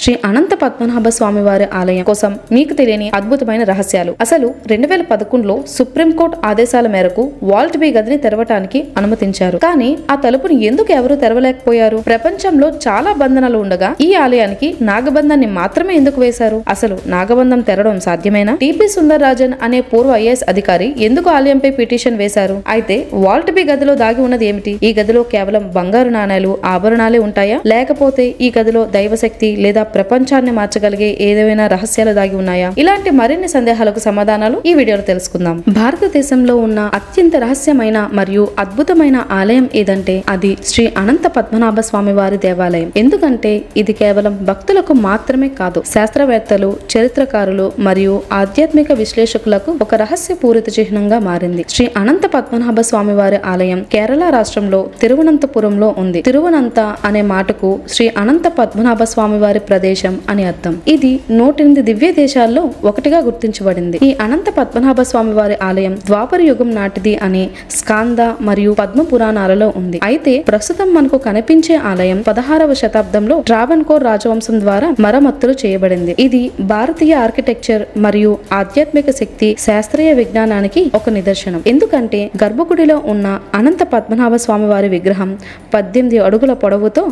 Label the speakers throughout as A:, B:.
A: శ్రీ అనంత పద్మనాభ స్వామి వారి ఆలయం కోసం మీకు తెలియని అద్భుతమైన రహస్యాలు. అసలు 2011లో సుప్రీంకోర్టు ఆదేశాల మేరకు వాల్ట్ బి గదిని తెరవటానికి అనుమతించారు. కానీ ఆ తలుపుని ఎందుకు ఎవరూ తెరవలేకపోయారు? ప్రపంచంలో చాలా బంధనాలు ఉండగా ఈ ఆలయానికి నాగబంధాన్ని మాత్రమే ఎందుకు వేశారు? అసలు నాగబంధం తెరవడం సాధ్యమేనా? టిపి సుందరరాజన్ అనే పూర్వ ఐఏఎస్ అధికారి ఎందుకు ఆలయంపై పిటిషన్ వేశారు? అయితే వాల్ట్ బి గదిలో దాగి ఉన్నది ఏమిటి? ఈ గదిలో కేవలం బంగారు నాణేలు, ఆభరణాలే ఉంటాయా? లేకపోతే ఈ గదిలో దైవశక్తి లేదా ప్రపంచాన్ని మార్చగలిగే ఏదైనా రహస్యాలు దాగి ఉన్నాయా? ఇలాంటి మరిన్ని సందేహాలకు సమాధానాలు ఈ వీడియోలో తెలుసుకుందాం. భారతదేశంలో ఉన్న అత్యంత రహస్యమైన మరియు అద్భుతమైన ఆలయం ఏదంటే అది శ్రీ అనంత పద్మనాభ స్వామి వారి దేవాలయం. ఎందుకంటే ఇది కేవలం భక్తులకు మాత్రమే కాదు, శాస్త్రవేత్తలు, చరిత్రకారులు మరియు ఆధ్యాత్మిక విశ్లేషకులకు ఒక రహస్యపూరిత చిహ్నంగా మారింది. శ్రీ అనంత పద్మనాభ స్వామి వారి ఆలయం కేరళ రాష్ట్రంలో తిరువనంతపురంలో ఉంది. తిరువనంత అనే మాటకు శ్రీ అనంత పద్మనాభ స్వామి వారి ప్రదేశం అని అర్థం. ఇది 108 దివ్య దేశాల్లో ఒకటిగా గుర్తించబడింది. ఈ అనంత పద్మనాభ స్వామి వారి ఆలయం ద్వాపర యుగం నాటిది అని స్కాంద మరియు పద్మ పురాణాలలో ఉంది. అయితే ప్రస్తుతం మనకు కనిపించే ఆలయం 16వ శతాబ్దంలో ట్రావెన్కోర్ రాజవంశం ద్వారా మరమ్మతులు చేయబడింది. ఇది భారతీయ ఆర్కిటెక్చర్ మరియు ఆధ్యాత్మిక శక్తి, శాస్త్రీయ విజ్ఞానానికి ఒక నిదర్శనం. ఎందుకంటే గర్భగుడిలో ఉన్న అనంత పద్మనాభ స్వామి వారి విగ్రహం 18 అడుగుల పొడవుతో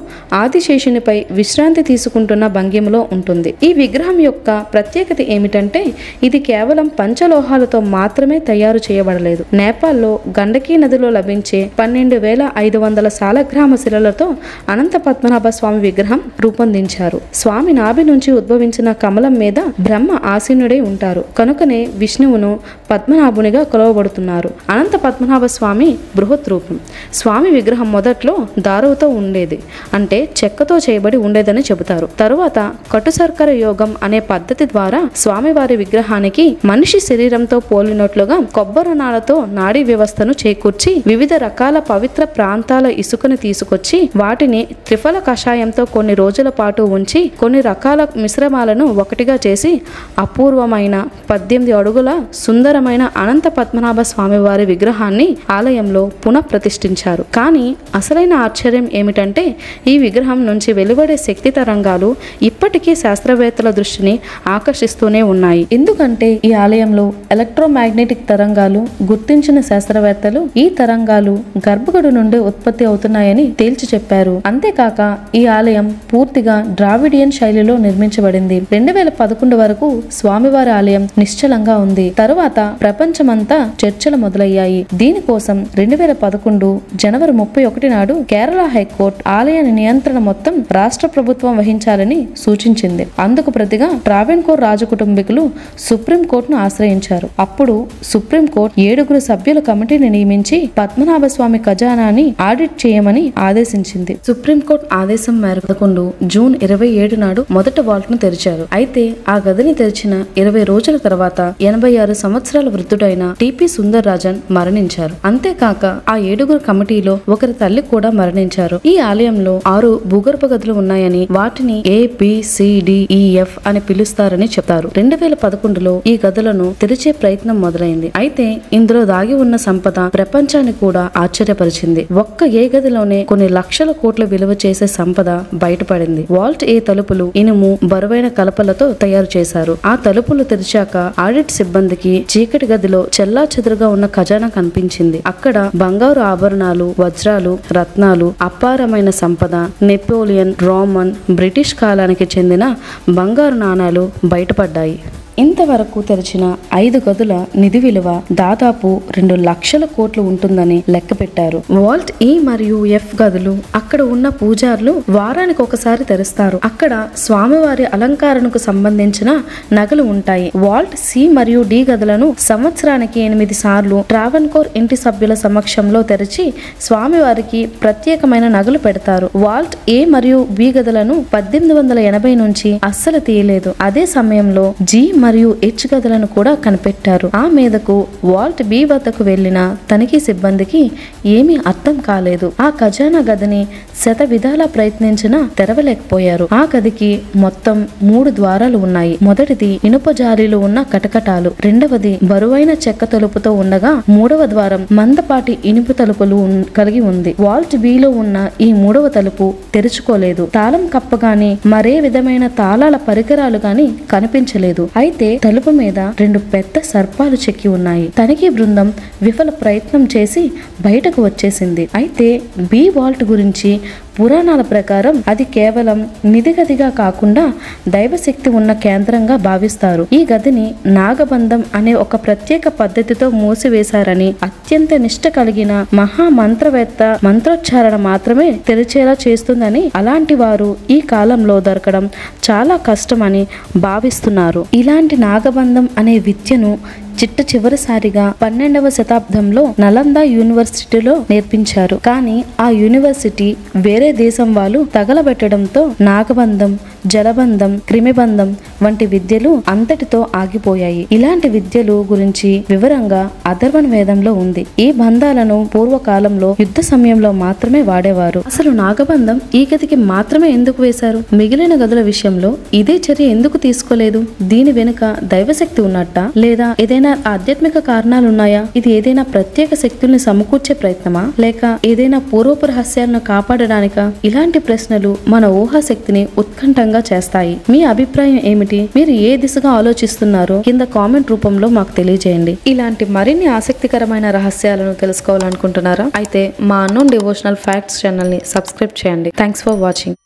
A: ఆదిశేషునిపై విశ్రాంతి తీసుకుంటున్న భంగిమలో ఉంటుంది. ఈ విగ్రహం యొక్క ప్రత్యేకత ఏమిటంటే ఇది కేవలం పంచలోహాలతో మాత్రమే తయారు చేయబడలేదు. నేపాల్లో గండకీ నదిలో లభించే 12,500 సాలగ్రామ శిలలతో అనంత పద్మనాభ స్వామి విగ్రహం రూపొందించారు. స్వామి నాభి నుంచి ఉద్భవించిన కమలం మీద బ్రహ్మ ఆసీనుడై ఉంటారు. కనుకనే విష్ణువును పద్మనాభునిగా కొలవబడుతున్నారు. అనంత పద్మనాభ స్వామి బృహత్ రూపం. స్వామి విగ్రహం మొదట్లో దారువుతో ఉండేది, అంటే చెక్కతో చేయబడి ఉండేదని చెబుతారు. తరువాత కటుసర్కర యోగం అనే పద్ధతి ద్వారా స్వామివారి విగ్రహానికి మనిషి శరీరంతో పోలినట్లుగా కొబ్బరినాలతో నాడీ వ్యవస్థను చేకూర్చి వివిధ రకాల పవిత్ర ప్రాంతాల ఇసుకను తీసుకొచ్చి వాటిని త్రిఫల కషాయంతో కొన్ని రోజుల పాటు ఉంచి కొన్ని రకాల మిశ్రమాలను ఒకటిగా చేసి అపూర్వమైన 18 అడుగుల సుందరమైన అనంత పద్మనాభ స్వామి వారి విగ్రహాన్ని ఆలయంలో పునః ప్రతిష్ఠించారు. కానీ అసలైన ఆశ్చర్యం ఏమిటంటే ఈ విగ్రహం నుంచి వెలువడే శక్తి తరంగాలు ఇప్పటికీ శాస్త్రవేత్తల దృష్టిని ఆకర్షిస్తూనే ఉన్నాయి. ఎందుకంటే ఈ ఆలయంలో ఎలక్ట్రోమాగ్నెటిక్ తరంగాలు గుర్తించిన శాస్త్రవేత్తలు ఈ తరంగాలు గర్భగుడి నుండి ఉత్పత్తి అవుతున్నాయని తేల్చి చెప్పారు. అంతేకాక ఈ ఆలయం పూర్తిగా ద్రావిడియన్ శైలిలో నిర్మించబడింది. 2011 వరకు స్వామివారి ఆలయం నిశ్చలంగా ఉంది. తరువాత ప్రపంచమంతా చర్చలు మొదలయ్యాయి. దీనికోసం 2011 జనవరి 31 నాడు కేరళ హైకోర్టు ఆలయ నియంత్రణ మొత్తం రాష్ట్ర ప్రభుత్వం వహించాలని సూచించింది. అందుకు ప్రతిగా ట్రావెన్కోర్ రాజకుటుంబీకులు సుప్రీంకోర్టును ఆశ్రయించారు. అప్పుడు సుప్రీంకోర్టు 7 సభ్యుల కమిటీని నియమించి పద్మనాభ స్వామి ఖజానాని ఆడిట్ చేయమని ఆదేశించింది. సుప్రీంకోర్టు ఆదేశం మేరకు 11 జూన్ 27 నాడు మొదట వాల్ట్ ను తెరిచారు. అయితే ఆ గదిని తెరిచిన 20 రోజుల తర్వాత 86 సంవత్సరాల వృద్ధుడైన టిపి సుందరరాజన్ మరణించారు. అంతేకాక ఆ 7 కమిటీలో ఒకరి తల్లి కూడా మరణించారు. ఈ ఆలయంలో 6 భూగర్భ గదులు ఉన్నాయని వాటిని ABCDEF అని పిలుస్తారని చెప్తారు. 2011లో ఈ గదులను తెరిచే ప్రయత్నం మొదలైంది. అయితే ఇందులో దాగి ఉన్న సంపద ప్రపంచాన్ని కూడా ఆశ్చర్యపరిచింది. ఒక్క ఏ గదిలోనే కొన్ని లక్షల కోట్ల విలువ చేసే సంపద బయటపడింది. వాల్ట్ ఏ తలుపులు ఇనుము, బరువైన కలపలతో తయారు చేశారు. ఆ తలుపులు తెరిచాక ఆడిట్ సిబ్బందికి చీకటి గదిలో చెల్లా చెదురుగా ఉన్న ఖజానా కనిపించింది. అక్కడ బంగారు ఆభరణాలు, వజ్రాలు, రత్నాలు, అపారమైన సంపద, నెపోలియన్, రోమన్, బ్రిటిష్ కాలానికి చెందిన బంగారు నాణాలు బయటపడ్డాయి. ఇంతవరకు తెరిచిన 5 గదుల నిధి విలువ దాదాపు 2 లక్షల కోట్లు ఉంటుందని లెక్క పెట్టారు. వాల్ట్ E మరియు F గదులు అక్కడ ఉన్న పూజారులు వారానికి ఒకసారి తెరుస్తారు. అక్కడ స్వామివారి అలంకరణకు సంబంధించిన నగలు ఉంటాయి. వాల్ట్ C మరియు D గదులను సంవత్సరానికి 8 సార్లు ట్రావెన్కోర్ ఇంటి సభ్యుల సమక్షంలో తెరిచి స్వామివారికి ప్రత్యేకమైన నగలు పెడతారు. వాల్ట్ A మరియు B గదులను 1880 నుంచి అస్సలు తీయలేదు. అదే సమయంలో G మరియు హెచ్ గదులను కూడా కనిపెట్టారు. ఆ మీదకు వాల్ట్ బి వద్దకు వెళ్లిన తనిఖీ సిబ్బందికి ఏమీ అర్థం కాలేదు. ఆ ఖజానా గదిని శత విధాలా ప్రయత్నించినా తెరవలేకపోయారు. ఆ గదికి మొత్తం 3 ద్వారాలు ఉన్నాయి. మొదటిది ఇనుప జాలీలు ఉన్న కటకటాలు, రెండవది బరువైన చెక్క తలుపుతో ఉండగా మూడవ ద్వారం మందపాటి ఇనుపు తలుపులు కలిగి ఉంది. వాల్ట్ బిలో ఉన్న ఈ మూడవ తలుపు తెరుచుకోలేదు. తాళం కప్ప గాని మరే విధమైన తాళాల పరికరాలు గాని కనిపించలేదు. అయితే తలుపు మీద 2 పెద్ద సర్పాలు చెక్కి ఉన్నాయి. తనిఖీ బృందం విఫల ప్రయత్నం చేసి బయటకు వచ్చేసింది. అయితే బి వాల్ట్ గురించి పురాణాల ప్రకారం అది కేవలం నిధి గదిగా కాకుండా దైవశక్తి ఉన్న కేంద్రంగా భావిస్తారు. ఈ గదిని నాగబంధం అనే ఒక ప్రత్యేక పద్ధతితో మూసివేశారని, అత్యంత నిష్ట కలిగిన మహా మంత్రవేత్త మంత్రోచ్చారణ మాత్రమే తెరిచేలా చేస్తుందని, అలాంటి వారు ఈ కాలంలో దొరకడం చాలా కష్టమని భావిస్తున్నారు. ఇలాంటి నాగబంధం అనే విద్యను చివరిసారిగా 12వ శతాబ్దంలో నలందా యూనివర్సిటీలో నేర్పించారు. కానీ ఆ యూనివర్సిటీ వేరే దేశం వాళ్ళు తగలబెట్టడంతో నాగబంధం, జలబంధం, క్రిమిబంధం వంటి విద్యలు అంతటితో ఆగిపోయాయి. ఇలాంటి విద్యలు గురించి వివరంగా అథర్వణ వేదంలో ఉంది. ఈ బంధాలను పూర్వకాలంలో యుద్ధ సమయంలో మాత్రమే వాడేవారు. అసలు నాగబంధం ఈ గదికి మాత్రమే ఎందుకు వేశారు? మిగిలిన గదుల విషయంలో ఇదే చర్య ఎందుకు తీసుకోలేదు? దీని వెనుక దైవశక్తి ఉన్నట్టా, లేదా ఏదైనా ఆధ్యాత్మిక కారణాలున్నాయా? ఇది ఏదైనా ప్రత్యేక శక్తుల్ని సమకూర్చే ప్రయత్నమా, లేక ఏదైనా పూర్వపు రహస్యాలను కాపాడడానికా? ఇలాంటి ప్రశ్నలు మన ఊహాశక్తిని ఉత్కంఠంగా చేస్తాయి. మీ అభిప్రాయం ఏమిటి? మీరు ఏ దిశగా ఆలోచిస్తున్నారో కింద కామెంట్ రూపంలో మాకు తెలియజేయండి. ఇలాంటి మరిన్ని ఆసక్తికరమైన రహస్యాలను తెలుసుకోవాలనుకుంటున్నారా? అయితే మా అన్నోన్ డివోషనల్ ఫ్యాక్ట్స్ ఛానల్ ని సబ్స్క్రైబ్ చేయండి. Thanks for watching.